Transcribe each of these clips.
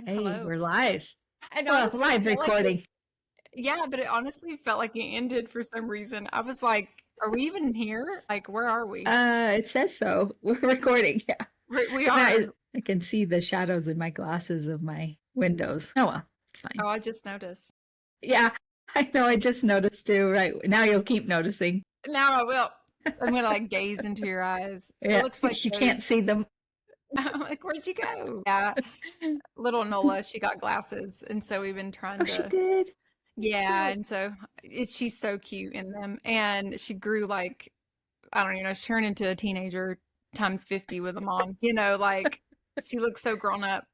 Hey, Hello. we're live. And Well, honestly, it live felt like recording. yeah, but it honestly felt like it ended for some reason. I was like, are we even here? Like, where are we? It says so. We're recording. Yeah. We And I are. I can see the shadows in my glasses of my windows. Oh well, it's fine. Oh, I just noticed. Yeah, I know. I just noticed too. Right now, you'll keep noticing. Now I will. I'm gonna like gaze into your eyes. It Yeah, looks like you can't those. see them. I'm like, where'd you go? Yeah, little Nola, she got glasses, and so we've been Oh, trying she to. did. Yeah, Good. and so she's so cute in them, and she grew like I don't even know, she turned into a teenager times 50 with them on. Like she looks so grown up.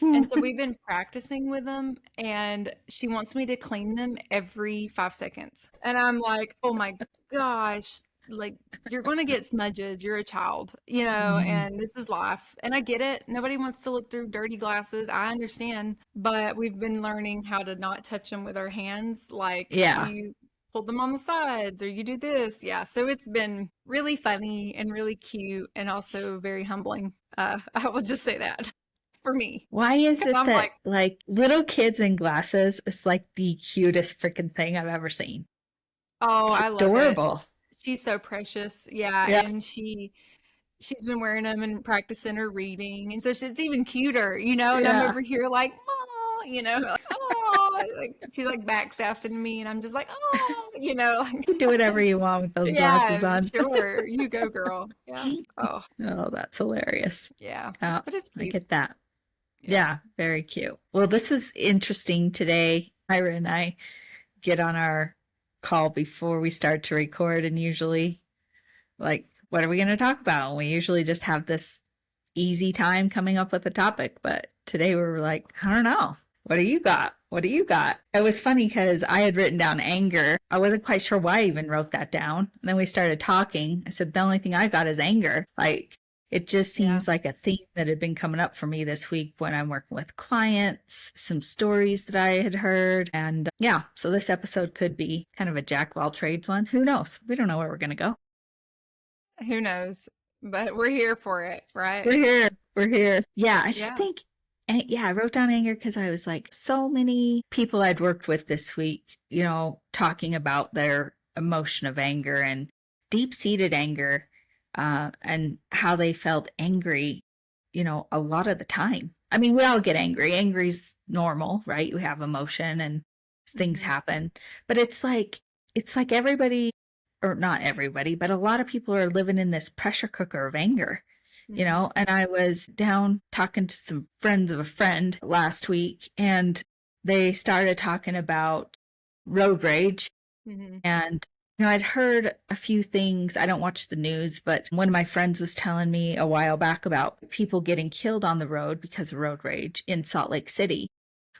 And so we've been practicing with them, and she wants me to clean them every 5 seconds. And I'm like, oh my gosh, like you're going to get smudges. You're a child, Mhm. and this is life. And I get it. Nobody wants to look through dirty glasses. I understand. But we've been learning how to not touch them with our hands. Like Yeah. you pull them on the sides or you do this. Yeah. So it's been really funny and really cute and also very humbling. I will just say that for me. Why is 'Cause it I'm that like, like little kids in glasses is like the cutest freaking thing I've ever seen? oh, It's I love it. adorable. She's so precious. Yeah, Yeah. and she's been wearing them and practicing her reading, and so it's even cuter, and I'm Yeah. over here like, "Oh," like, "Oh," like she's like back sassing me, and I'm just like, "Oh," like You can do whatever you want with those glasses yeah, on. sure. You go, girl. Yeah. Oh, Oh, that's hilarious. yeah. Yeah, But it's I cute. get that. Yeah. Yeah, very cute. Well, this was interesting today. Ira and I get on our call before we start to record, and usually, like, what are we going to talk about? And we usually just have this easy time coming up with a topic, but today we were like, I don't know. What do you got? What do you got? It was funny because I had written down anger. I wasn't quite sure why I even wrote that down. And then we started talking. I said, the only thing I got is anger. Like, it just Yeah. seems like a theme that had been coming up for me this week when I'm working with clients, some stories that I had heard. And yeah, so this episode could be kind of a jack of all trades one. Who knows? We don't know where we're going to go. Who knows? But we're here for it, right? We're here. We're here. Yeah, I just Yeah. think, yeah, I wrote down anger because I was like, so many people I'd worked with this week, talking about their emotion of anger and deep seated anger, and how they felt angry, a lot of the time. I mean, we all get angry. Angry's normal, right? We have emotion and things Mhm. happen. But it's like everybody, or not everybody, but a lot of people are living in this pressure cooker of anger, Mhm. and I was down talking to some friends of a friend last week, and they started talking about road rage. Mhm. And I'd heard a few things. I don't watch the news, but one of my friends was telling me a while back about people getting killed on the road because of road rage in Salt Lake City.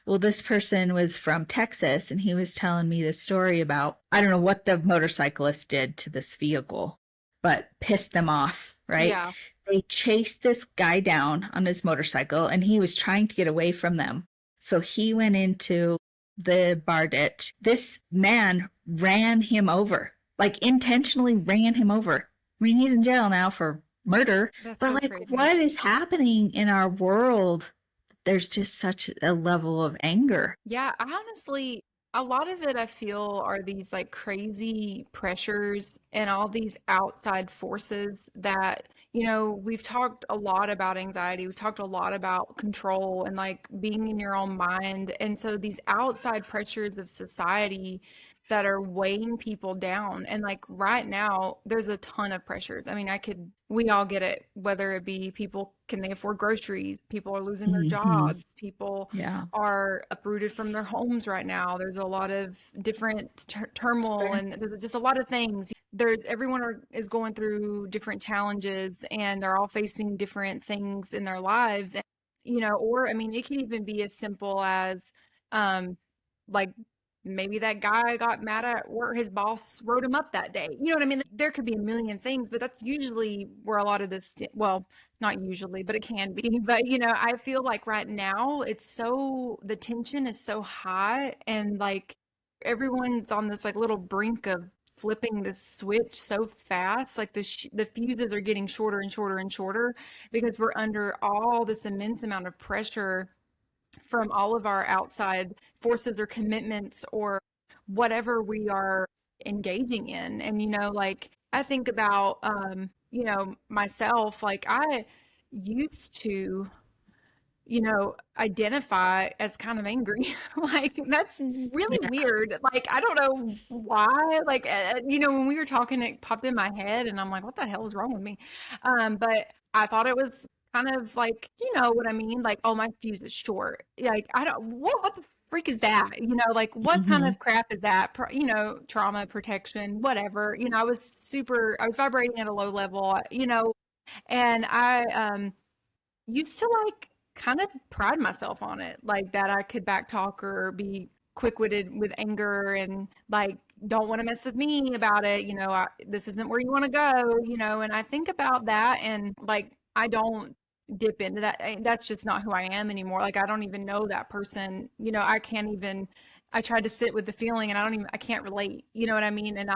Well, this person was from Texas, and he was telling me this story about, I don't know what the motorcyclist did to this vehicle, but pissed them off, right? Yeah. They chased this guy down on his motorcycle, and he was trying to get away from them. So he went into the bar ditch. This man ran him over, like intentionally ran him over. I mean, he's in jail now for murder, That's but so like, crazy. what is happening in our world? There's just such a level of anger. Yeah, I honestly, a lot of it I feel are these like crazy pressures and all these outside forces that, we've talked a lot about anxiety. We've talked a lot about control and like being in your own mind. And so these outside pressures of society that are weighing people down. And like right now, there's a ton of pressures. I mean, we all get it, whether it be people, can they afford groceries? People are losing their Hmm. jobs. People Yeah. are uprooted from their homes right now. There's a lot of different turmoil Sure. and there's just a lot of things. Is going through different challenges and they're all facing different things in their lives. And, or I mean, it can even be as simple as um, like maybe that guy got mad at work, his boss wrote him up that day. You know what I mean? There could be a million things, but that's usually where a lot of this, well, not usually, but it can be. But, I feel like right now the tension is so high and like everyone's on this like little brink of flipping this switch so fast. Like the fuses are getting shorter and shorter and shorter because we're under all this immense amount of pressure from all of our outside forces or commitments or whatever we are engaging in. And, like I think about, myself, like I used to identify as kind of angry. Like that's really Yeah. weird. Like I don't know why. Like when we were talking, it popped in my head, and I'm like, what the hell is wrong with me? But I thought it was kind of like, you know what I mean? Like, oh, my fuse is short. Like I don't. What the freak is that? Like what kind Hmm. of crap is that? Trauma protection, whatever. I was vibrating at a low level. And I used to like kind of pride myself on it, like that I could backtalk or be quick-witted with anger and like don't want to mess with me about it. This isn't where you want to go. And I think about that and like I don't dip into that. That's just not who I am anymore. Like I don't even know that person. I can't even. I tried to sit with the feeling and I can't relate. You know what I mean? And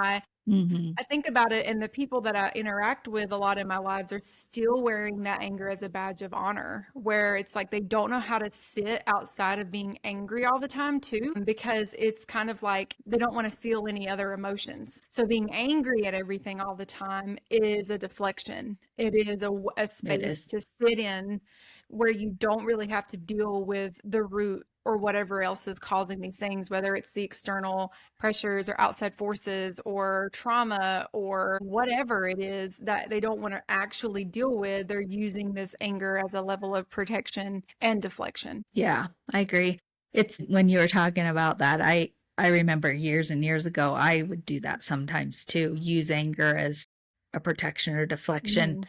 Hmm. I think about it, and the people that I interact with a lot in my lives are still wearing that anger as a badge of honor, where it's like they don't know how to sit outside of being angry all the time, too, because it's kind of like they don't want to feel any other emotions. So being angry at everything all the time is a deflection. It is a It space is. to sit in where you don't really have to deal with the root or whatever else is causing these things, whether it's the external pressures or outside forces or trauma or whatever it is that they don't want to actually deal with. They're using this anger as a level of protection and deflection. Yeah, I agree. It's when you were talking about that, I remember years and years ago, I would do that sometimes too, use anger as a protection or deflection,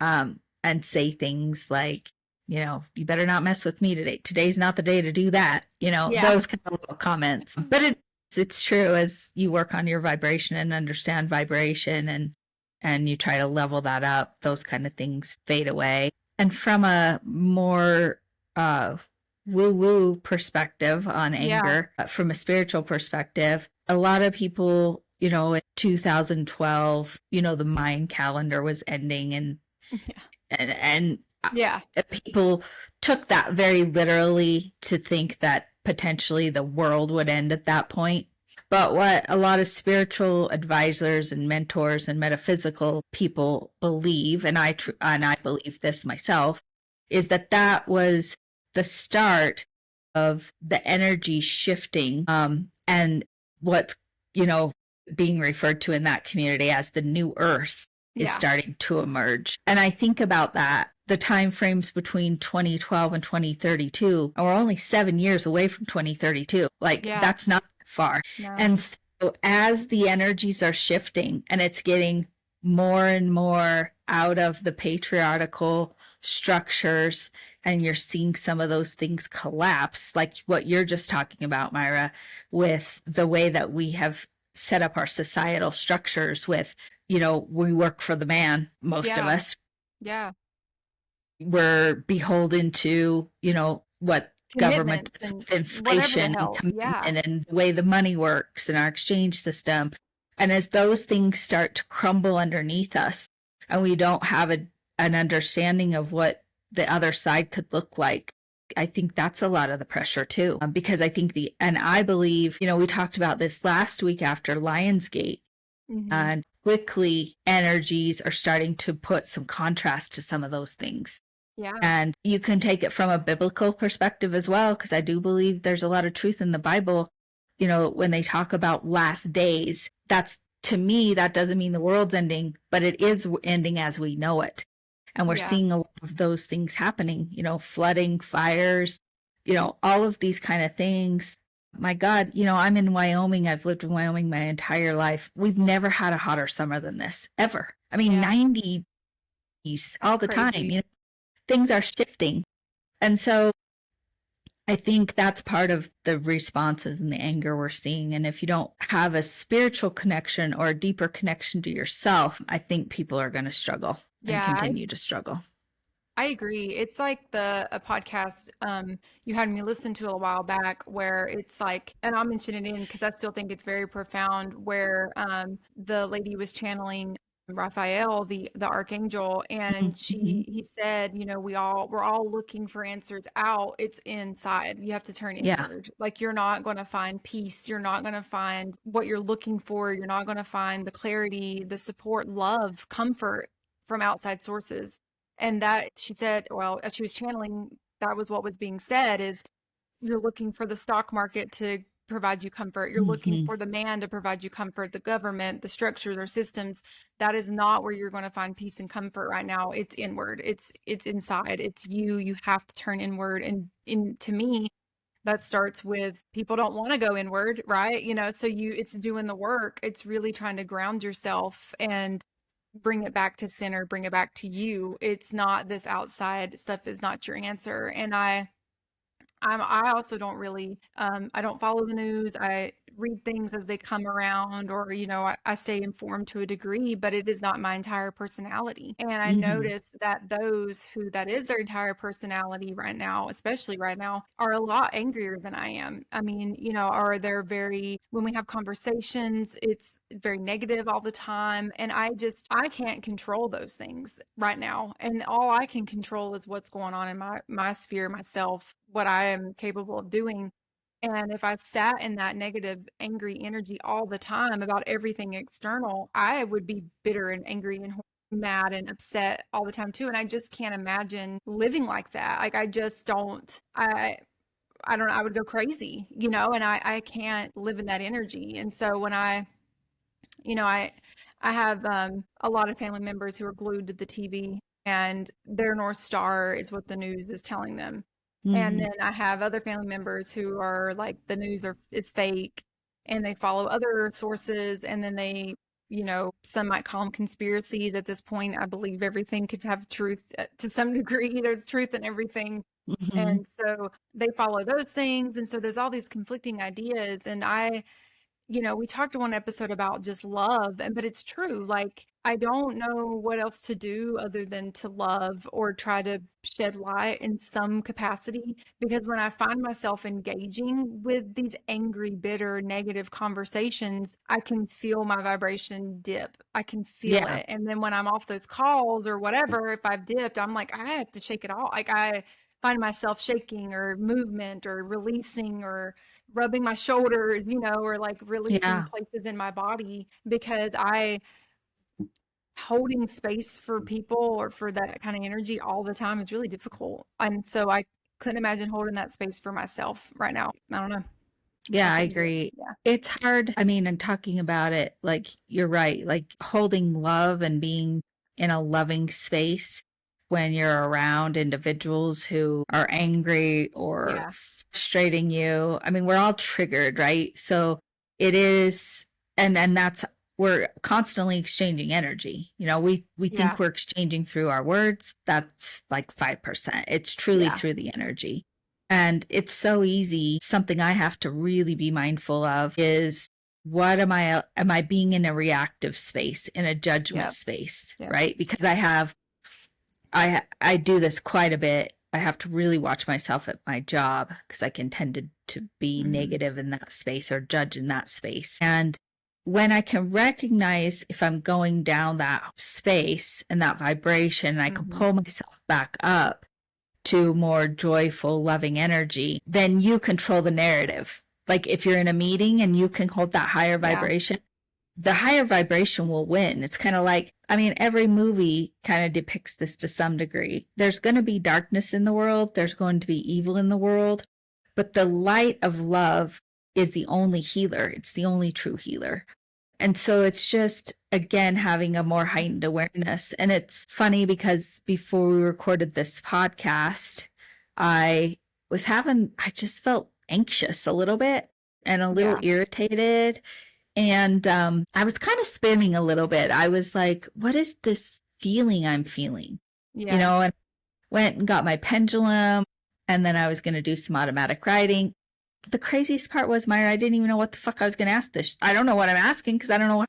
Hmm. and say things like, you better not mess with me today. Today's not the day to do that. Yeah. Those kind of little comments. But it's true as you work on your vibration and understand vibration and you try to level that up, those kind of things fade away. And from a more woo woo perspective on Yeah. anger, from a spiritual perspective, a lot of people, in 2012, the Mayan calendar was ending and Yeah. people took that very literally to think that potentially the world would end at that point. But what a lot of spiritual advisors and mentors and metaphysical people believe, and I believe this myself, is that that was the start of the energy shifting, and what's you know being referred to in that community as the new earth is Yeah. starting to emerge. And I think about that, the time frames between 2012 and 2032, and we're only 7 years away from 2032. Like, Yeah. that's not far. No. And so, as the energies are shifting and it's getting more and more out of the patriarchal structures, and you're seeing some of those things collapse, like what you're just talking about, Myra, with the way that we have set up our societal structures with, we work for the man, most of Yeah. us. Yeah. We're beholden to, what government Commitments does and with whatever the inflation and hell. Yeah. commitment and the way the money works and our exchange system. And as those things start to crumble underneath us and we don't have an understanding of what the other side could look like, I think that's a lot of the pressure too. Because I think and I believe, we talked about this last week after Lionsgate, Hmm. and quickly energies are starting to put some contrast to some of those things. Yeah. And you can take it from a biblical perspective as well, because I do believe there's a lot of truth in the Bible. When they talk about last days, to me, that doesn't mean the world's ending, but it is ending as we know it. And we're Yeah. seeing a lot of those things happening, flooding, fires, all of these kind of things. My God, I'm in Wyoming. I've lived in Wyoming my entire life. We've never had a hotter summer than this, ever. I mean, Yeah. 90s That's all the time. crazy. Things are shifting. And so I think that's part of the responses and the anger we're seeing. And if you don't have a spiritual connection or a deeper connection to yourself, I think people are going to struggle and Yeah. continue to struggle. I agree. It's like a podcast you had me listen to a while back where it's like, and I'll mention it in because I still think it's very profound, where the lady was channeling Raphael, the archangel, and Mhm. he said, you know, we're all looking for answers out. It's inside. You have to turn Yeah. inward. Like you're not going to find peace. You're not going to find what you're looking for. You're not going to find the clarity, the support, love, comfort from outside sources. And that she said, well, as she was channeling, that was what was being said is you're looking for the stock market to provide you comfort. You're looking Mhm. for the man to provide you comfort, the government, the structures or systems. That is not where you're going to find peace and comfort right now. It's inward. It's inside. It's you. You have to turn inward. And to me, that starts with people don't want to go inward, right? You know, so it's doing the work. It's really trying to ground yourself and bring it back to center, bring it back to you. It's not this outside stuff is not your answer. And I also don't really, I don't follow the news. I read things as they come around, or, you know, I stay informed to a degree, but it is not my entire personality. And I Mhm. notice that those who that is their entire personality right now, especially right now, are a lot angrier than I am. I mean, you know, are they're very, when we have conversations, it's very negative all the time. And I can't control those things right now. And all I can control is what's going on in my sphere, myself, what I am capable of doing. And if I sat in that negative, angry energy all the time about everything external, I would be bitter and angry and mad and upset all the time too. And I just can't imagine living like that. Like I just don't, I don't know, I would go crazy, you know, and I can't live in that energy. And so when you know, I have a lot of family members who are glued to the TV, and their North Star is what the news is telling them. And Mhm. then I have other family members who are like the news is fake, and they follow other sources, and then they, you know, some might call them conspiracies at this point. I believe everything could have truth to some degree. There's truth in everything. Mhm. And so they follow those things. And so there's all these conflicting ideas. And you know, we talked one episode about just love, but it's true. Like, I don't know what else to do other than to love or try to shed light in some capacity. Because when I find myself engaging with these angry, bitter, negative conversations, I can feel my vibration dip. I can feel Yeah. it. And then when I'm off those calls or whatever, if I've dipped, I'm like, I have to shake it off. Like, I find myself shaking or movement or releasing or rubbing my shoulders, you know, or like releasing Yeah. places in my body because I holding space for people or for that kind of energy all the time is really difficult. And so I couldn't imagine holding that space for myself right now. I don't know. I Yeah, I couldn't do it. agree. Yeah. It's hard. I mean, and talking about it, like you're right, like holding love and being in a loving space when you're around individuals who are angry or Yeah. frustrating you. I mean, we're all triggered, right? So it is, and that's we're constantly exchanging energy. You know, we think Yeah. we're exchanging through our words. That's like 5%. It's truly Yeah. through the energy. And it's so easy. Something I have to really be mindful of is what am I being in a reactive space, in a judgment Yep. space, Yep. right? Because I do this quite a bit. I have to really watch myself at my job because I can tend to be Mm-hmm. negative in that space or judge in that space. And when I can recognize if I'm going down that space and that vibration, I can Mm-hmm. pull myself back up to more joyful, loving energy, then you control the narrative. Like if you're in a meeting and you can hold that higher Yeah. vibration, the higher vibration will win. It's kind of like, I mean, every movie kind of depicts this to some degree. There's going to be darkness in the world, there's going to be evil in the world, but the light of love is the only healer. It's the only true healer. And so it's just, again, having a more heightened awareness. And it's funny because before we recorded this podcast, I just felt anxious a little bit and a little Yeah. irritated. And I was kind of spinning a little bit. I was like, what is this feeling I'm feeling? You Yeah. know, and went and got my pendulum. And then I was going to do some automatic writing. The craziest part was, Myra, I didn't even know what the fuck I was going to ask this. I don't know what I'm asking because I don't know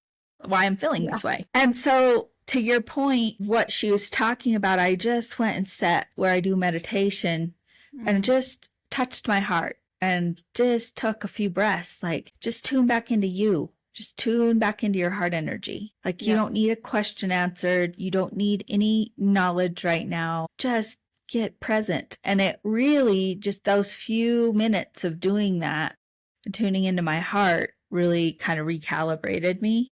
why I'm feeling Yeah. this way. And so, to your point, what she was talking about, I just went and sat where I do meditation and Mm-hmm. just touched my heart and just took a few breaths, like just tune back into you. Just tune back into your heart energy. Like you Yeah. don't need a question answered. You don't need any knowledge right now. Just get present. And it really, just those few minutes of doing that and tuning into my heart really kind of recalibrated me.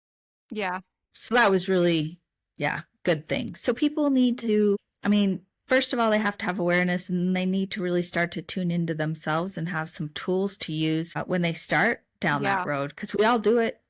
Yeah. So that was really, yeah, good thing. So people need to, I mean, first of all, they have to have awareness and they need to really start to tune into themselves and have some tools to use when they start down that Yeah. road. Because we all do it,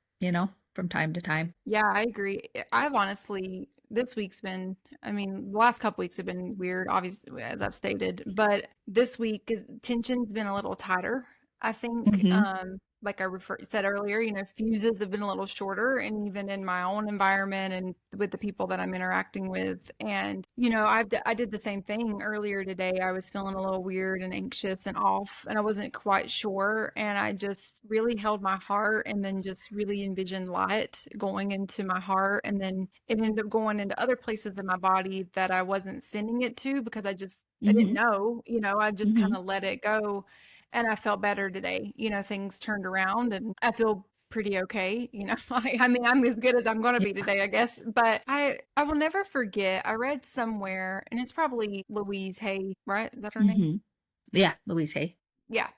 from time to time. Yeah, I agree. I've honestly, this week's been, I mean, the last couple weeks have been weird, obviously, as I've stated, but this week is tension's been a little tighter. I think, Mm-hmm. like said earlier, fuses have been a little shorter, and even in my own environment and with the people that I'm interacting with. And, I did the same thing earlier today. I was feeling a little weird and anxious and off, and I wasn't quite sure. And I just really held my heart and then just really envisioned light going into my heart. And then it ended up going into other places in my body that I wasn't sending it to because I didn't Mm-hmm. know, I just Mm-hmm. kind of let it go. And I felt better today. Things turned around and I feel pretty okay. I mean, I'm as good as I'm going to be Yeah. today, I guess. But I will never forget. I read somewhere, and it's probably Louise Hay, right? Is that her name? Mm-hmm. Yeah, Louise Hay. Yeah.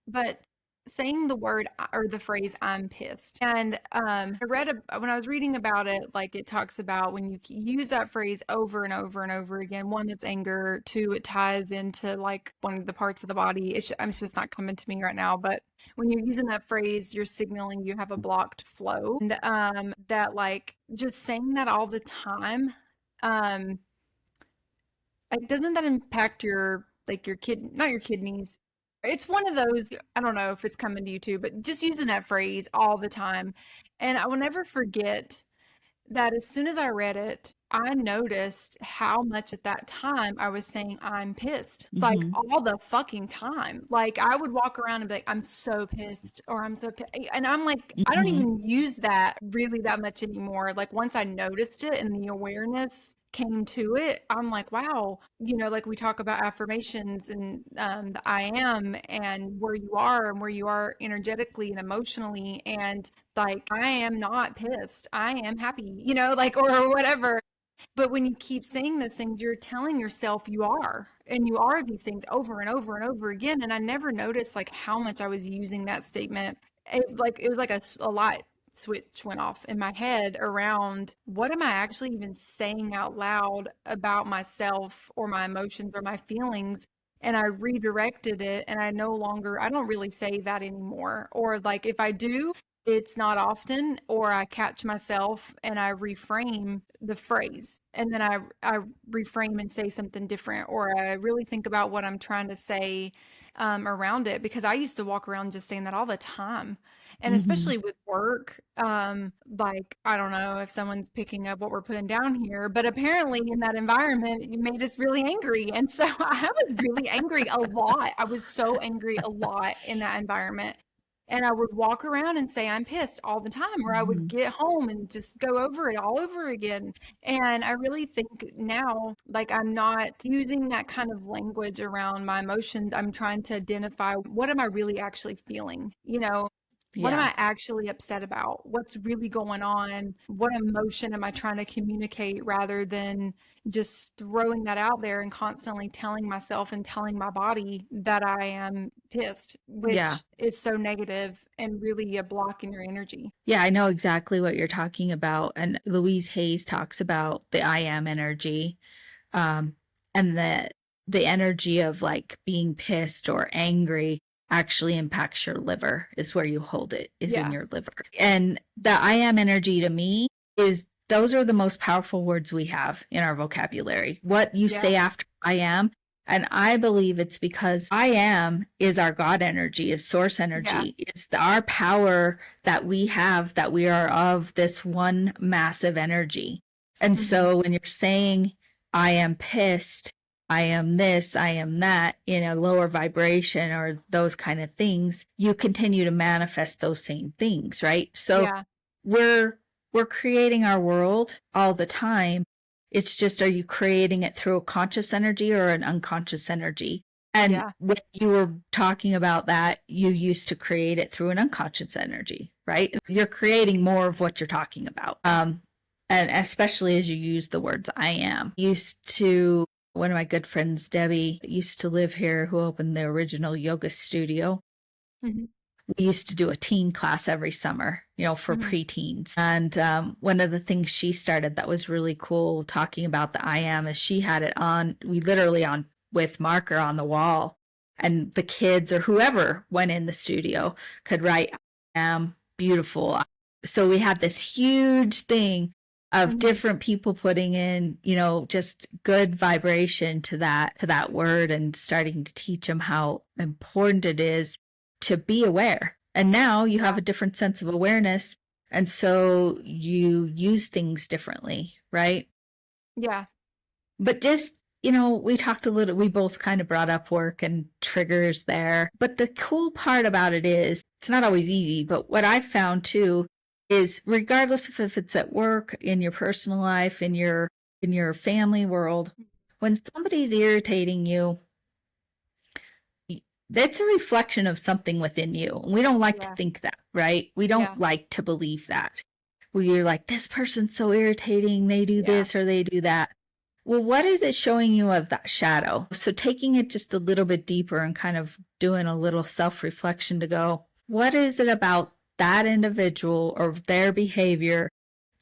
But saying the word or the phrase "I'm pissed," and I read when I was reading about it, like it talks about when you use that phrase over and over and over again. One, that's anger. Two, it ties into like one of the parts of the body. It's just not coming to me right now, but when you're using that phrase, you're signaling you have a blocked flow, and that like just saying that all the time. Um, like, doesn't that impact your like your not your kidneys? It's one of those, I don't know if it's coming to you too, but just using that phrase all the time. And I will never forget that as soon as I read it, I noticed how much at that time I was saying I'm pissed, like Mm-hmm. all the fucking time. Like I would walk around and be like, I'm so pissed, or I'm so pissed. And I'm like, I don't Mm-hmm. even use that really that much anymore. Like once I noticed it and the awareness came to it, I'm like, wow, like we talk about affirmations and the I am and where you are energetically and emotionally. And like, I am not pissed. I am happy, like, or whatever. But when you keep saying those things, you're telling yourself you are, and you are these things over and over and over again. And I never noticed like how much I was using that statement. It was like a light switch went off in my head around what am I actually even saying out loud about myself or my emotions or my feelings. And I redirected it, and I don't really say that anymore. Or like if I do, it's not often, or I catch myself and I reframe the phrase, and then I reframe and say something different, or I really think about what I'm trying to say around it, because I used to walk around just saying that all the time. And Mm-hmm. especially with work, like I don't know if someone's picking up what we're putting down here, but apparently in that environment, it made us really angry. And so I was really angry a lot. I was so angry a lot in that environment. And I would walk around and say I'm pissed all the time, or I would Mm-hmm. get home and just go over it all over again. And I really think now, like, I'm not using that kind of language around my emotions. I'm trying to identify what am I really actually feeling? What am Yeah. I actually upset about? What's really going on? What emotion am I trying to communicate, rather than just throwing that out there and constantly telling myself and telling my body that I am pissed, Yeah. which is so negative and really a block in your energy. Yeah, I know exactly what you're talking about. And Louise Hayes talks about the I am energy, um, and the energy of like being pissed or angry actually impacts your liver, is where you hold it, is in Yeah. your liver. And the I am energy to me is those are the most powerful words we have in our vocabulary. What you Yeah. say after I am. And I believe it's because I am is our God energy, is source Yeah. energy. It's our power that we have, that we are of this one massive energy. And Hmm. so when you're saying, I am pissed, I am this, I am that, in a lower vibration or those kind of things, you continue to manifest those same things, right? So Yeah. we're we're creating our world all the time. It's just, are you creating it through a conscious energy or an unconscious energy? And Yeah. when you were talking about that, you used to create it through an unconscious energy, right? You're creating more of what you're talking about. And especially as you use the words I am. Used to, one of my good friends, Debbie, used to live here, who opened the original yoga studio. Mhm. We used to do a teen class every summer, for Mhm. preteens. And one of the things she started that was really cool talking about the I am is she had it on, we literally on with marker on the wall. And the kids or whoever went in the studio could write, I am beautiful. So we had this huge thing of Mhm. different people putting in, just good vibration to that word and starting to teach them how important it is to be aware. And now you have Yeah. a different sense of awareness. And so you use things differently, right? Yeah. But just, we talked a little, we both kind of brought up work and triggers there. But the cool part about it is it's not always easy. But what I've found too is regardless of if it's at work, in your personal life, in your family world, when somebody's irritating you, that's a reflection of something within you. We don't like to Yeah. think that, right? We don't Yeah. like to believe that. We're like, this person's so irritating. They do Yeah. this or they do that. Well, what is it showing you of that shadow? So taking it just a little bit deeper and kind of doing a little self reflection to go, what is it about that individual or their behavior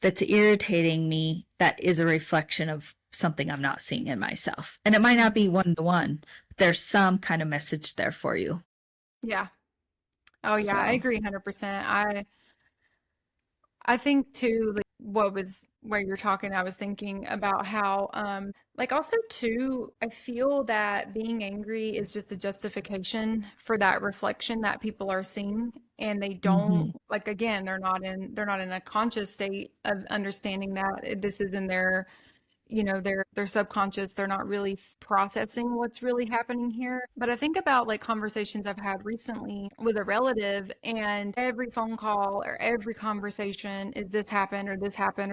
that's irritating me that is a reflection of something I'm not seeing in myself? And it might not Mhm. be one to one, but there's some kind of message there for you. Yeah. Oh yeah, I So, agree 100%. I think too, like what was where you're talking, I was thinking about how, like also too, I feel that being angry is just a justification for that reflection that people are seeing, and they don't mhm. like again, they're not in a conscious state of understanding that this is in their their subconscious. They're not really processing what's really happening here. But I think about like conversations I've had recently with a relative, and every phone call or every conversation is this happened or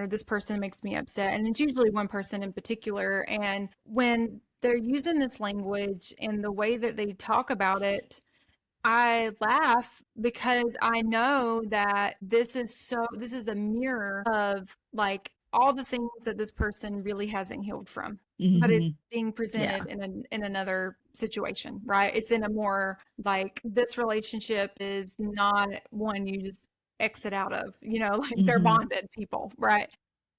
this person makes me upset, and it's usually one person in particular. And when they're using this language and the way that they talk about it, I laugh because I know that this is a mirror of like all the things that this person really hasn't healed from. But it's Mhm. being Yeah. presented in another situation, right? It's in a more like this relationship is not one you just exit out of, like they're Mhm. bonded people, right?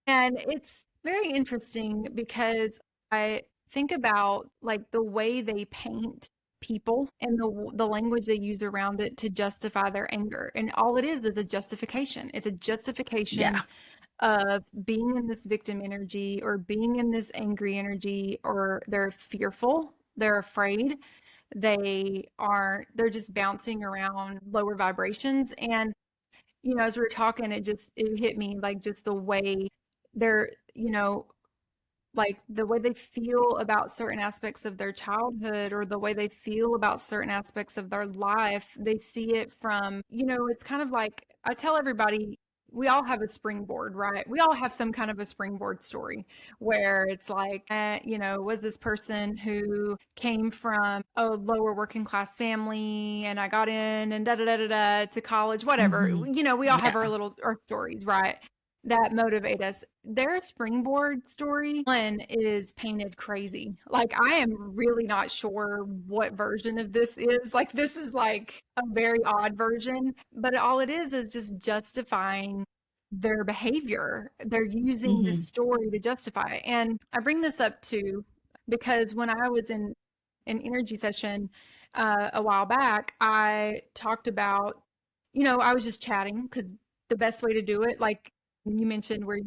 And it's very interesting because I think about like the way they paint people and the language they use around it to justify their anger. And all it is a justification. It's a justification Yeah. of being in this victim energy or being in this angry energy, or they're fearful, they're afraid, they're just bouncing around lower vibrations. And as we were talking, it hit me like just the way they're, like the way they feel about certain aspects of their childhood or the way they feel about certain aspects of their life. They see it from, it's kind of like I tell everybody, we all have a springboard, right? We all have some kind of a springboard story where it's like, was this person who came from a lower working class family and I got in and da da da da da to college, whatever. Mhm. We all have Yeah. our stories, right? That motivate us. Their springboard story one is painted crazy. Like I am really not sure what version of this is. Like this is like a very odd version, but all it is just justifying their behavior. They're using this Mhm. story to justify. And I bring this up too because when I was in an energy session a while back, I talked about, I was just chatting because the best way to do it, like you mentioned where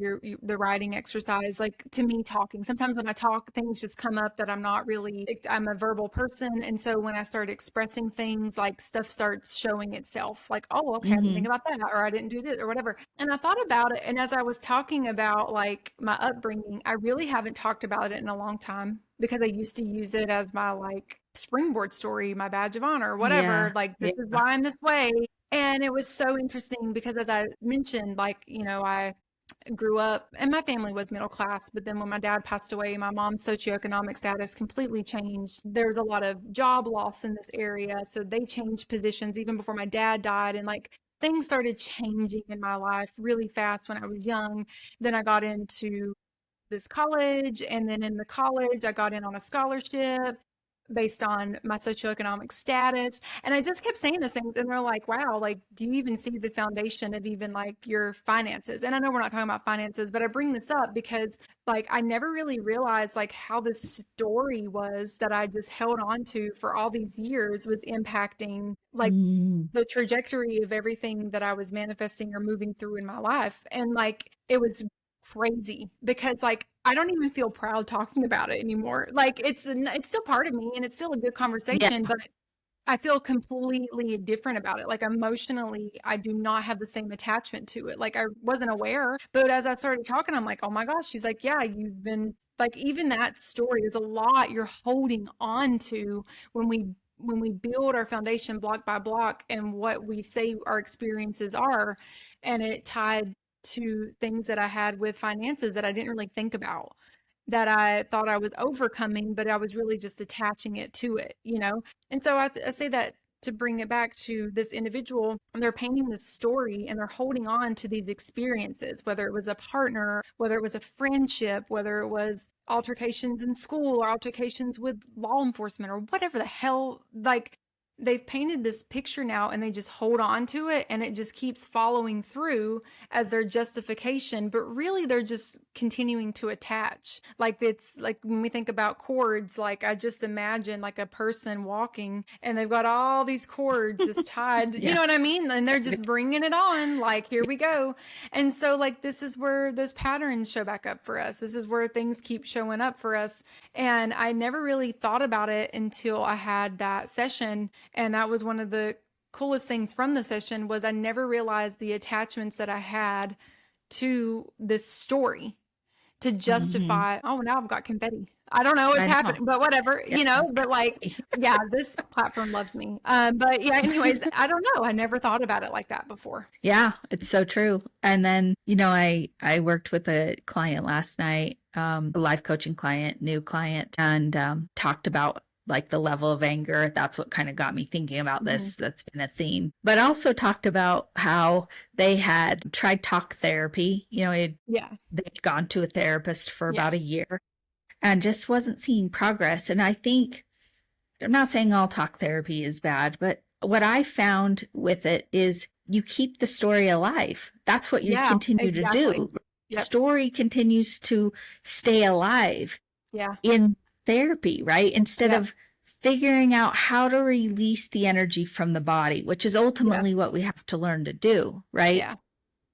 the writing exercise, like to me talking, sometimes when I talk things just come up that I'm a verbal person, and so when I start expressing things, like stuff starts showing itself, like, oh, okay, I didn't think Mhm. about that, or I didn't do this or whatever. And I thought about it, and as I was talking about like my upbringing, I really haven't talked about it in a long time because I used to use it as my like springboard story, my badge of honor, whatever, Yeah. like this Yeah. is why I'm this way. And it was so interesting because as I mentioned, like, I grew up, and my family was middle class, but then when my dad passed away, my mom's socioeconomic status completely changed. There's a lot of job loss in this area, so they changed positions even before my dad died, and like things started changing in my life really fast when I was young. Then I got into this college, and then in the college I got in on a scholarship based on my socioeconomic status, and I just kept saying those things, and they're like, wow, like, do you even see the foundation of even like your finances? And I know we're not talking about finances, but I bring this up because like I never really realized like how this story was that I just held on to for all these years was impacting like Mm. the trajectory of everything that I was manifesting or moving through in my life. And like it was crazy because like I don't even feel proud talking about it anymore. Like it's still part of me and it's still a good Yeah. conversation, but I feel completely different about it. Like emotionally, I do not have the same attachment to it. Like I wasn't aware, but as I started talking, I'm like, oh my gosh. She's like, yeah, you've been like, even that story is a lot you're holding on to when we build our foundation block by block and what we say our experiences are, and it tied to things that I had with finances that I didn't really think about, that I thought I was overcoming, but I was really just attaching it to it, you know? And so I say that to bring it back to this individual. They're painting this story and they're holding on to these experiences, whether it was a partner, whether it was a friendship, whether it was altercations in school or altercations with law enforcement or whatever the hell. Like they've painted this picture now and they just hold on to it and it just keeps following through as their justification, but really they're just continuing to attach. Like it's like when we think about cords, like I just imagine like a person walking and they've got all these cords just tied, you Yeah. know what I mean? And they're just bringing it on, like, here we go. And so like this is where those patterns show back up for us. This is where things keep showing up for us. And I never really thought about it until I had that session. And that was one of the coolest things from the session was I never realized the attachments that I had to this story to Hmm. justify, oh, now I've got confetti. I don't know what's I know. happening, but whatever, Yeah. you know, but like, yeah, this platform loves me. But yeah, anyways, I don't know. I never thought about it like that before. Yeah, it's so true. And then, I worked with a client last night, a life coaching client, new client, and talked about like the level of anger. That's what kind of got me thinking about Mm-hmm. this. That's been a theme. But also talked about how they had tried talk therapy. Yeah. They'd gone to a therapist for Yeah. about a year and just wasn't seeing progress. And I think I'm not saying all talk therapy is bad, but what I found with it is you keep the story alive. That's what you Yeah. continue to Exactly. do. Yep. Story continues to stay alive Yeah. in therapy, right? Instead Yep. of figuring out how to release the energy from the body, which is Yeah. ultimately what we have to learn to do, right? Yeah.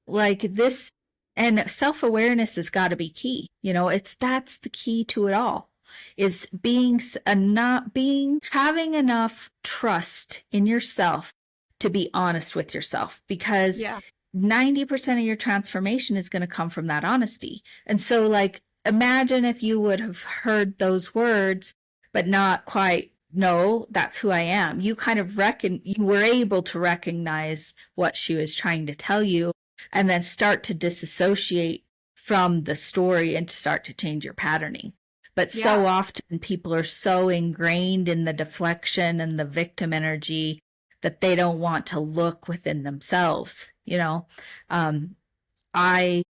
Like this, and self-awareness has got to be key. That's the key to it all, is not being having enough trust in yourself to be honest with yourself, because Yeah. 90% of your transformation is going to come from that honesty. And so, like, imagine if you would have heard those words but not quite, no, that's who I am. You were able to recognize what she was trying to tell you, and then start to disassociate from the story and start to change your patterning. But Yeah. so often people are so ingrained in the deflection and the victim energy that they don't want to look within themselves. Um, I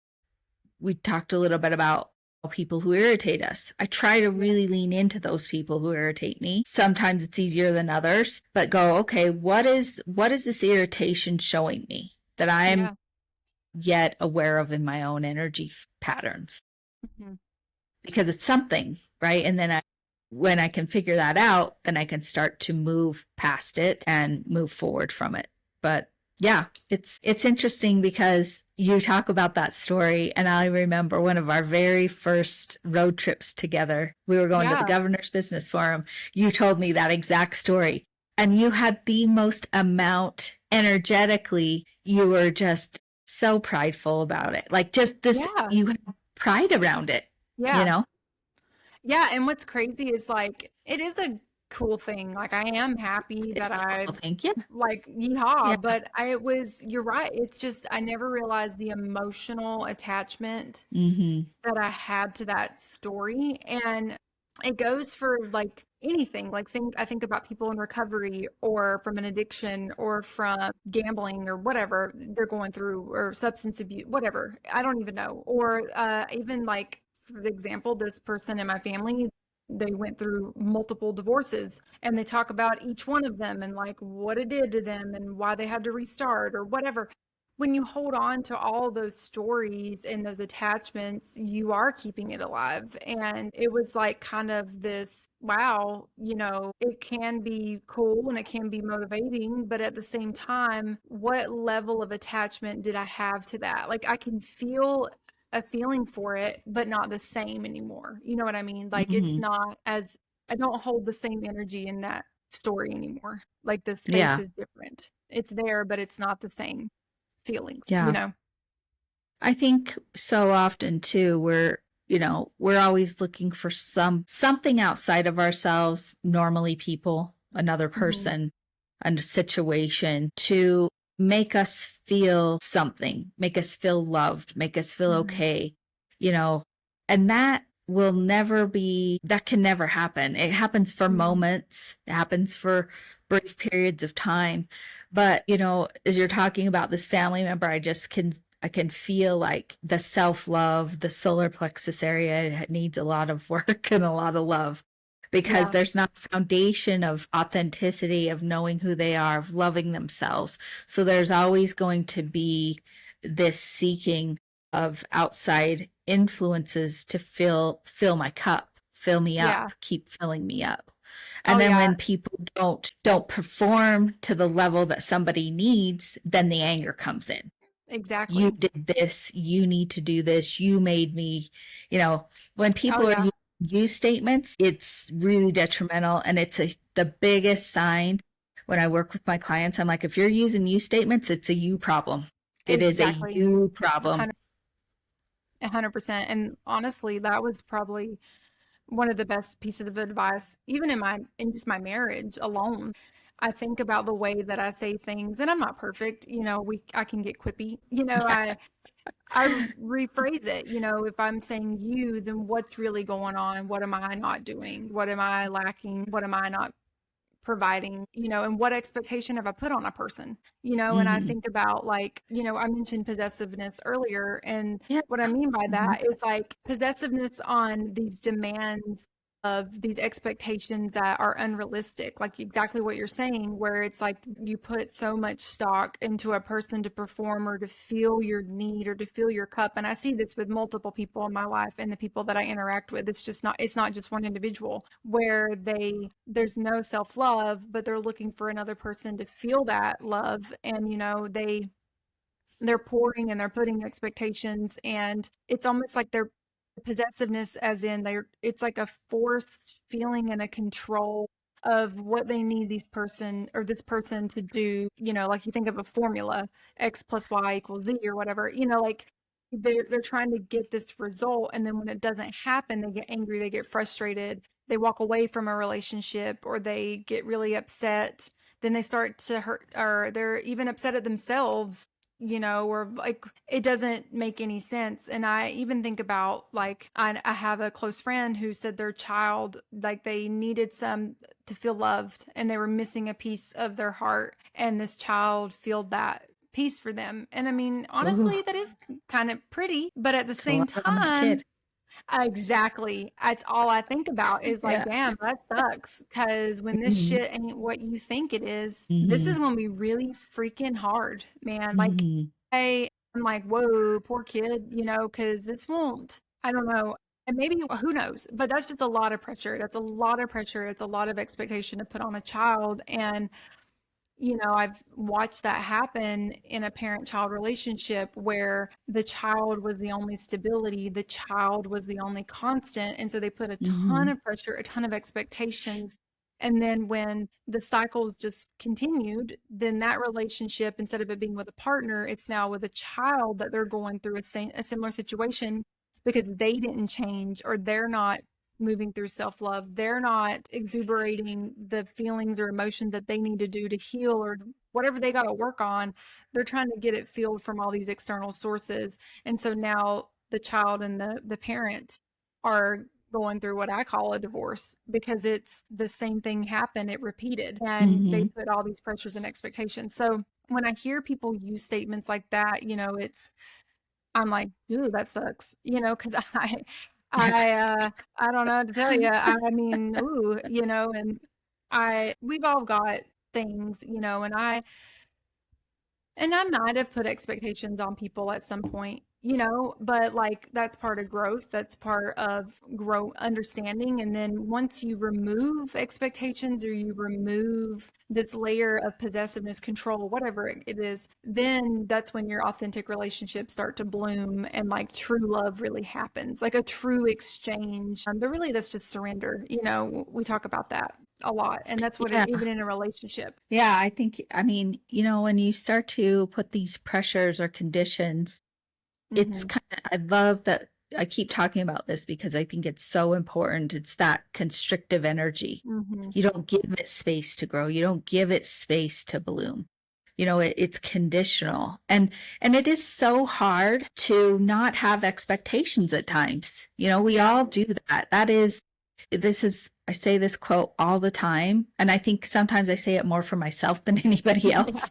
we talked a little bit about people who irritate us. I try to Yeah. really lean into those people who irritate me. Sometimes it's easier than others, but go, okay, what is this irritation showing me that I'm Yeah. yet aware of in my own energy patterns? Mhm. Because it's something, right? And then when I can figure that out, then I can start to move past it and move forward from it. But yeah, it's interesting because you talk about that story, and I remember one of our very first road trips together. We were going to the Yeah. Governor's Business Forum. You told me that exact story, and you had the most amount energetically. You were just so prideful about it. Like, just this, Yeah. you had pride around it, you Yeah. know? Yeah, and what's crazy is like it is a cool thing. Like, I am happy It that is a I cool thing. Yeah. like, Yeah. yeehaw, but you're right. It's just, I never realized the emotional attachment Hmm. that I had to that story. And it goes for like anything. Like, I think about people in recovery or from an addiction or from gambling or whatever they're going through, or substance abuse, whatever. I don't even know. Or even like, for example, this person in my family, they went through multiple divorces, and they talk about each one of them and like what it did to them and why they had to restart or whatever. When you hold on to all those stories and those attachments, you are keeping it alive. And it was like kind of this, wow, it can be cool and it can be motivating, but at the same time, what level of attachment did I have to that? Like, I can feel a feeling for it, but not the same anymore. You know what I mean? Like, it's Hmm. not as, I don't hold the same energy in that story anymore. Like, the space Yeah. is different. It's there, but it's not the same feelings, Yeah. I think so often too, we're always looking for something outside of ourselves, normally people, another Mhm. person, and a situation to make us feel something, make us feel loved, make us feel Mhm. okay, you know, and that can never happen. It happens for Mhm. moments, it happens for brief periods of time. But, as you're talking about this family member, I can feel like the self love, the solar plexus area needs a lot of work and a lot of love because Yeah. there's not a foundation of authenticity, of knowing who they are, of loving themselves. So there's always going to be this seeking of outside influences to fill my cup, fill me Yeah. up, keep filling me up. Oh, And then yeah. when people don't perform to the level that somebody needs, then the anger comes in. You Exactly. did this, you need to do this, you made me, you know, when Oh, people are yeah. using you statements, it's really detrimental. And the biggest sign when I work with my clients. I'm like, if you're using you statements, it's a you problem. It is a Exactly. you problem. 100%. And honestly, that was probably one of the best pieces of advice, even in just my marriage alone. I think about the way that I say things, and I'm not perfect. I can get quippy. I rephrase it. If I'm saying you, then what's really going on? What am I not doing? What am I lacking? What am I not providing, and what expectation have I put on a person, and I Hmm. think about, like, I mentioned possessiveness earlier. And Yeah. what I mean by Hmm. that is like possessiveness on these demands of these expectations that are unrealistic, like exactly what you're saying, where it's like you put so much stock into a person to perform or to feel your need or to fill your cup. And I see this with multiple people in my life and the people that I interact with. It's not just one individual where there's no self-love, but they're looking for another person to feel that love. And they're pouring and they're putting expectations, and it's almost like their possessiveness, as in it's like a forced feeling and a control of what they need this person to do. Like, you think of a formula, x plus y equals z or whatever, like they're trying to get this result, and then when it doesn't happen, they get angry, they get frustrated, they walk away from a relationship, or they get really upset. Then they start to hurt, or they're even upset at themselves, or like it doesn't make any sense. And I even think about, like, I have a close friend who said their child, like, they needed some to feel loved, and they were missing a piece of their heart, and this child filled that piece for them. And I mean, Ooh, honestly, that is kind of pretty, but at the it's a same lot on that time, kid. exactly. That's all I think about is like, Yeah. damn, that sucks. Because when this Hmm. shit ain't what you think it is, this is Hmm. gonna be really freaking hard, man. Like, Hmm. I'm like, whoa, poor kid, because this won't, I don't know. And maybe, who knows? But that's just a lot of pressure. That's a lot of pressure. It's a lot of expectation to put on a child. And I've watched that happen in a parent-child relationship where the child was the only stability, the child was the only constant, and so they put a ton Hmm. of pressure, a ton of expectations. And then when the cycles just continued, then that relationship, instead of it being with a partner, it's now with a child that they're going through a similar situation because they didn't change, or they're not moving through self-love. They're not exuberating the feelings or emotions that they need to do to heal or whatever they got to work on. They're trying to get it fueled from all these external sources. And so now the child and the parent are going through what I call a divorce because it's the same thing happened, it repeated, and they put all these pressures and expectations. So when I hear people use statements like that, I'm like, ooh, that sucks, because I don't know what to tell you. I mean, ooh, and we've all got things, and I might have put expectations on people at some point, but like that's part of growth. That's part of understanding. And then once you remove expectations or you remove this layer of possessiveness, control, whatever it is, then that's when your authentic relationships start to bloom and like true love really happens, like a true exchange. But really, that's just surrender. We talk about that a lot. And that's what Yeah. even in a relationship. Yeah, I mean, when you start to put these pressures or conditions, it's kind of, I love that I keep talking about this because I think it's so important. It's that constrictive energy. You don't give it space to grow. You don't give it space to bloom. It's conditional. And it is so hard to not have expectations at times. We all do that. I say this quote all the time, and I think sometimes I say it more for myself than anybody else.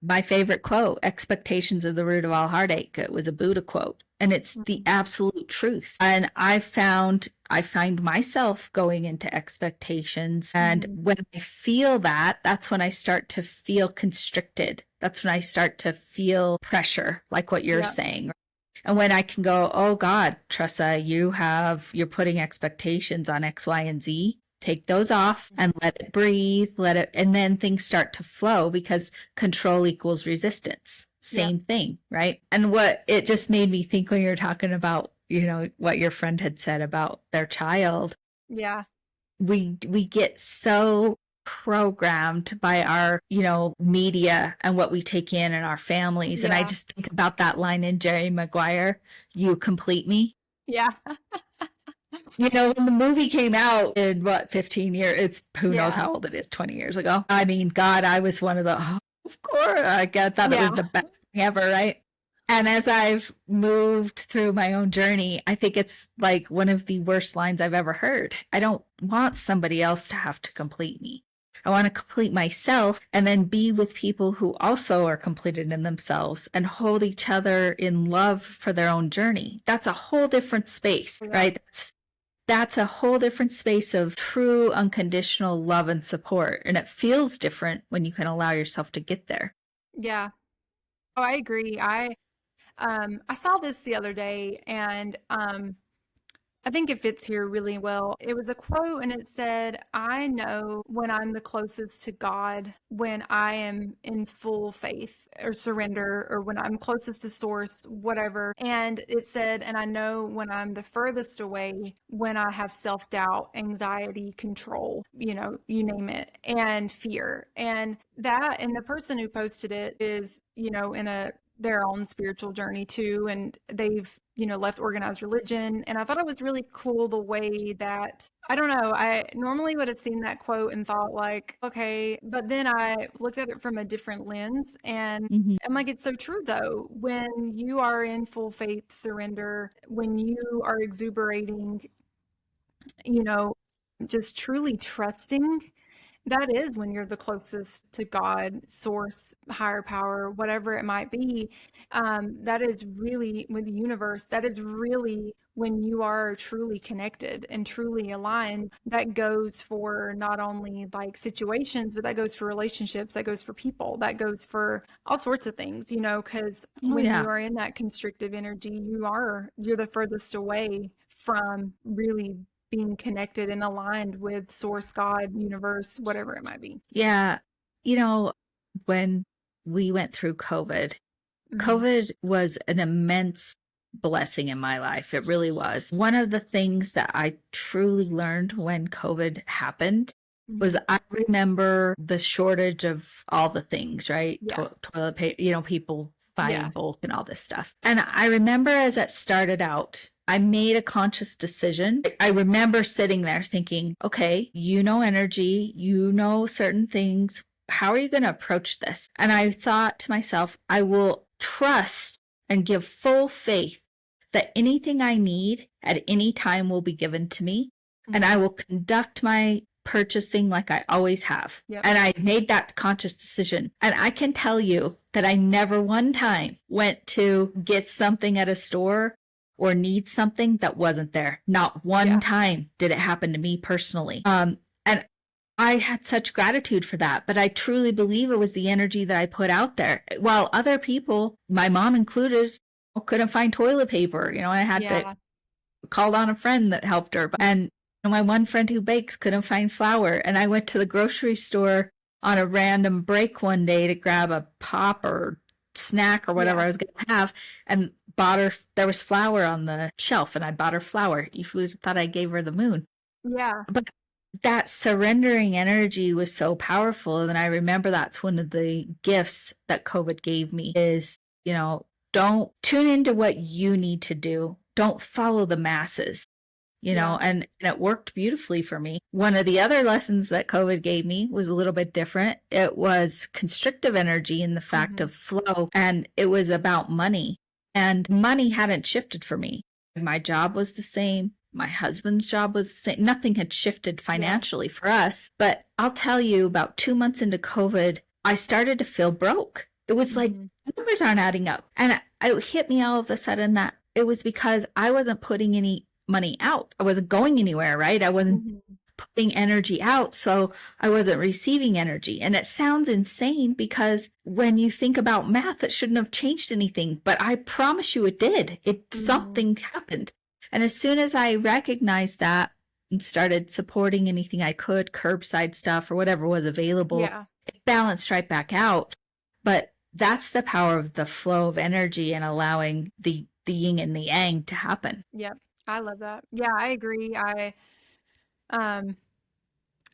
My favorite quote, expectations are the root of all heartache. It was a Buddha quote, and it's the absolute truth. And I find myself going into expectations. And when I feel that, that's when I start to feel constricted. That's when I start to feel pressure, like what you're saying. And when I can go, oh God, Tressa, you're putting expectations on X, Y, and Z. Take those off and let it breathe, and then things start to flow because control equals resistance. Same thing, right? And what it just made me think when you were talking about, what your friend had said about their child. Yeah. We get so programmed by our, media and what we take in and our families. And I just think about that line in Jerry Maguire, you complete me. Yeah. When the movie came out in 15 years, who knows how old it is, 20 years ago. I mean, God, I was one of the, of course, I thought it was the best thing ever, right? And as I've moved through my own journey, I think it's like one of the worst lines I've ever heard. I don't want somebody else to have to complete me. I want to complete myself and then be with people who also are completed in themselves and hold each other in love for their own journey. That's a whole different space, right? That's a whole different space of true unconditional love and support. And it feels different when you can allow yourself to get there. Yeah. Oh, I agree. I saw this the other day, and I think it fits here really well. It was a quote, and it said, I know when I'm the closest to God, when I am in full faith or surrender, or when I'm closest to source, whatever. And it said, and I know when I'm the furthest away, when I have self-doubt, anxiety, control, you name it, and fear. And the person who posted it is, in their own spiritual journey too, and they've left organized religion. And I thought it was really cool the way that, I don't know, I normally would have seen that quote and thought like, okay, but then I looked at it from a different lens, and I'm like, it's so true though. When you are in full faith surrender, when you are exuberating, just truly trusting, that is when you're the closest to God, source, higher power, whatever it might be. That is really, with the universe, that is really when you are truly connected and truly aligned. That goes for not only like situations, but that goes for relationships, that goes for people, that goes for all sorts of things, because when you are in that constrictive energy, you're the furthest away from really being connected and aligned with source, God, universe, whatever it might be. Yeah. When we went through COVID, COVID was an immense blessing in my life. It really was. One of the things that I truly learned when COVID happened was I remember the shortage of all the things, right? Toilet paper, people buying bulk and all this stuff. And I remember as it started out, I made a conscious decision. I remember sitting there thinking, okay, you know energy, you know certain things. How are you going to approach this? And I thought to myself, I will trust and give full faith that anything I need at any time will be given to me. And I Mhm. will conduct my purchasing like I always have. Yep. And I made that conscious decision. And I can tell you that I never one time went to get something at a store or need something that wasn't there. Not one Yeah. time did it happen to me personally. And I had such gratitude for that, but I truly believe it was the energy that I put out there. While other people, my mom included, couldn't find toilet paper, I had to Yeah. call on a friend that helped her. And my one friend who bakes couldn't find flour. And I went to the grocery store on a random break one day to grab a pop or snack or whatever Yeah. I was going to have and bought her, there was flour on the shelf and I bought her flour. You would have thought I gave her the moon. Yeah. But that surrendering energy was so powerful. And I remember that's one of the gifts that COVID gave me is, don't tune into what you need to do. Don't follow the masses, Yeah. and it worked beautifully for me. One of the other lessons that COVID gave me was a little bit different. It was constrictive energy in the fact Mhm. of flow, and it was about money. And money hadn't shifted for me. My job was the same. My husband's job was the same. Nothing had shifted Yeah. financially for us. But I'll tell you, about 2 months into COVID, I started to feel broke. It was like Mhm. numbers aren't adding up. And it hit me all of a sudden that it was because I wasn't putting any money out. I wasn't going anywhere, right? I wasn't Mhm. putting energy out, so I wasn't receiving energy. And it sounds insane because when you think about math, it shouldn't have changed anything, but I promise you it did. Mhm. Something happened. And as soon as I recognized that and started supporting anything I could, curbside stuff or whatever was available, Yeah. it balanced right back out. But that's the power of the flow of energy and allowing the yin and the yang to happen. Yep. I love that. Yeah, I agree. Um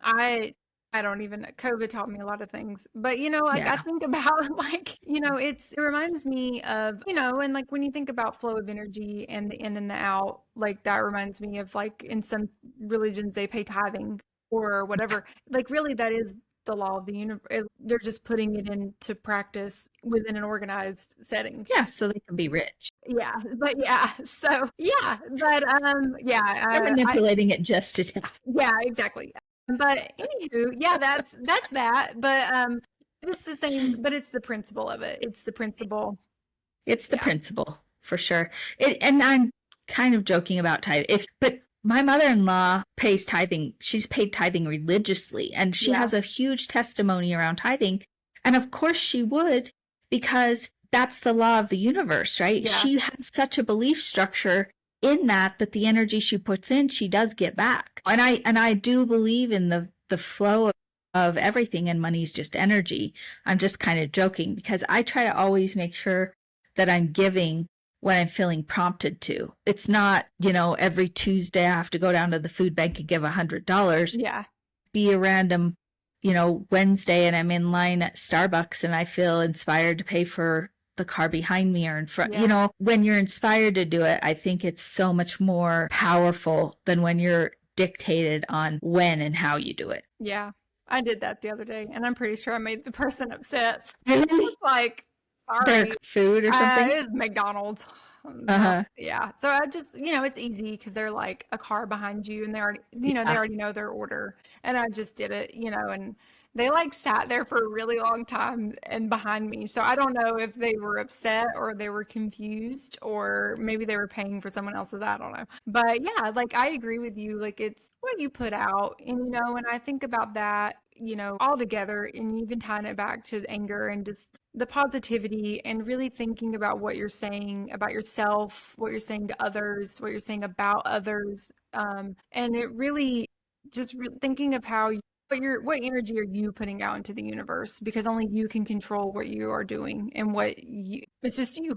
I I don't even know. COVID taught me a lot of things. But like I Yeah. think about like, it reminds me of, and like when you think about flow of energy and the in and the out, like that reminds me of like in some religions they pay tithing or whatever. Like really that is the law of the universe. They're just putting it into practice within an organized setting. Yeah, so they can be rich. Yeah, but yeah, so yeah, but They're yeah, I manipulating it just to death. yeah, exactly. But anywho, yeah, that's that. But it's the same, but it's the principle of it. It's the principle. It's the Yeah. principle for sure. And I'm kind of joking about tithing. But my mother-in-law pays tithing. She's paid tithing religiously, and she Yeah. has a huge testimony around tithing. And of course she would, because that's the law of the universe, right? Yeah. She has such a belief structure in that the energy she puts in, she does get back. And I do believe in the flow of everything, and money's just energy. I'm just kind of joking because I try to always make sure that I'm giving when I'm feeling prompted to. It's not, every Tuesday I have to go down to the food bank and give $100. Yeah. Be a random, Wednesday and I'm in line at Starbucks and I feel inspired to pay for the car behind me or in front. Yeah. When you're inspired to do it, I think it's so much more powerful than when you're dictated on when and how you do it. Yeah. I did that the other day, and I'm pretty sure I made the person upset. Really? It's like, Their sorry. food or something? It was McDonald's. No, Uh-huh. yeah. So I just, it's easy because they're like a car behind you, and they Yeah. already know their order. And I just did it, and they like sat there for a really long time and behind me. So I don't know if they were upset or they were confused or maybe they were paying for someone else's. I don't know. But yeah, like I agree with you. Like it's what you put out. And, when I think about that, all together and even tying it back to anger and just the positivity and really thinking about what you're saying about yourself, what you're saying to others, what you're saying about others. And it really just thinking of how what energy are you putting out into the universe, because only you can control what you are doing and it's just you,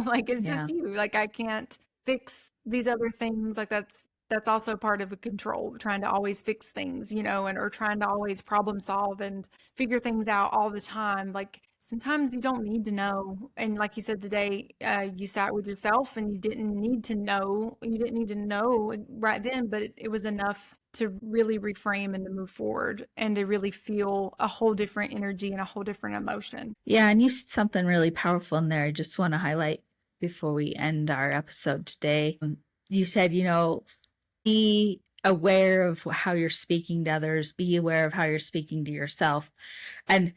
like it's Yeah. just you. Like I can't fix these other things. Like that's also part of a control, trying to always fix things, and or trying to always problem solve and figure things out all the time. Like Sometimes you don't need to know. And like you said today, you sat with yourself and you didn't need to know. You didn't need to know right then, but it was enough to really reframe and to move forward and to really feel a whole different energy and a whole different emotion. Yeah, and you said something really powerful in there. I just want to highlight before we end our episode today. You said, be aware of how you're speaking to others, be aware of how you're speaking to yourself. And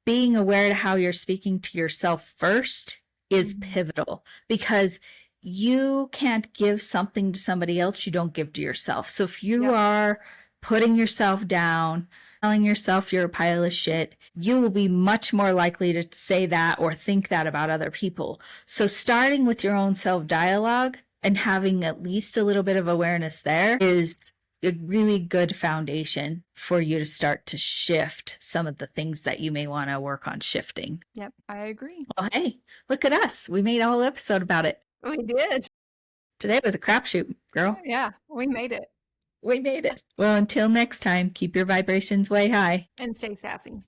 being aware of how you're speaking to yourself first is pivotal, because you can't give something to somebody else you don't give to yourself. So if you Yep. are putting yourself down, telling yourself you're a pile of shit, you will be much more likely to say that or think that about other people. So starting with your own self-dialogue and having at least a little bit of awareness there is a really good foundation for you to start to shift some of the things that you may want to work on shifting. Yep, I agree. Well, hey, look at us. We made a whole episode about it. We did. Today was a crapshoot, girl. Yeah, we made it. We made it. Well, until next time, keep your vibrations way high. And stay sassy.